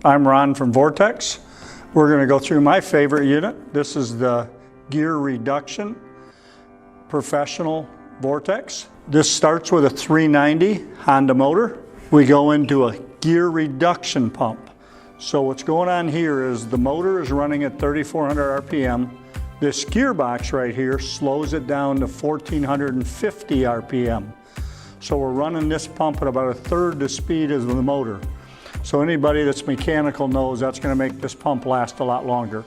I'm Ron from Vortexx. We're going to go through my favorite unit. This is the gear reduction professional Vortexx. This starts with a 390 Honda motor. We go into a gear reduction pump. So what's going on here is the motor is running at 3,400 RPM. This gearbox right here slows it down to 1,450 RPM. So we're running this pump at about a third the speed of the motor. So anybody that's mechanical knows that's going to make this pump last a lot longer.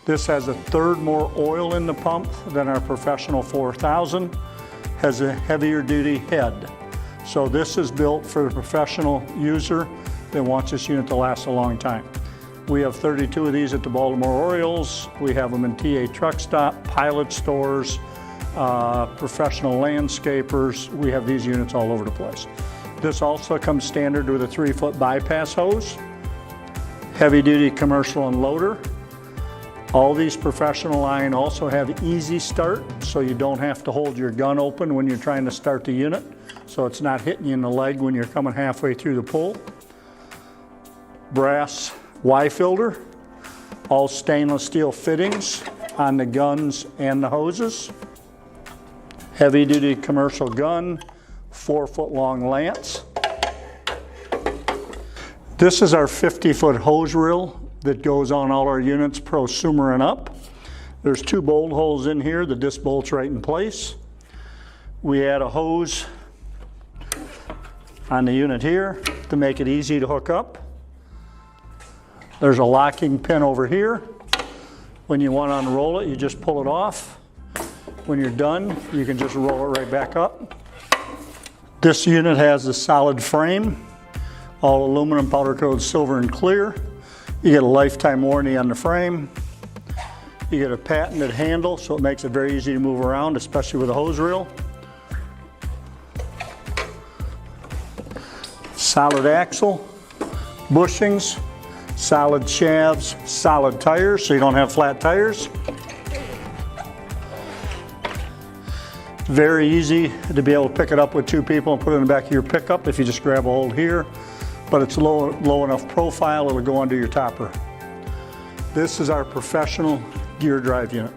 This has a third more oil in the pump than our professional 4000, has a heavier duty head. So this is built for the professional user that wants this unit to last a long time. We have 32 of these at the Baltimore Orioles. We have them in TA Truck Stop, Pilot stores, professional landscapers. We have these units all over the place. This also comes standard with a 3-foot bypass hose, heavy duty commercial unloader. All these professional line also have easy start, so you don't have to hold your gun open when you're trying to start the unit. So it's not hitting you in the leg when you're coming halfway through the pull. Brass Y filter, all stainless steel fittings on the guns and the hoses. Heavy duty commercial gun, 4-foot long lance. This is our 50-foot hose reel that goes on all our units, prosumer and up. There's 2 bolt holes in here. The disc bolts right in place. We add a hose on the unit here to make it easy to hook up. There's a locking pin over here. When you want to unroll it, you just pull it off. When you're done, you can just roll it right back up. This unit has a solid frame, all aluminum, powder coated silver and clear. You get a lifetime warranty on the frame. You get a patented handle, so it makes it very easy to move around, especially with a hose reel. Solid axle, bushings, solid shafts, solid tires, so you don't have flat tires. Very easy to be able to pick it up with 2 people and put it in the back of your pickup if you just grab a hold here. But it's low enough profile, it'll go under your topper. This is our professional gear drive unit.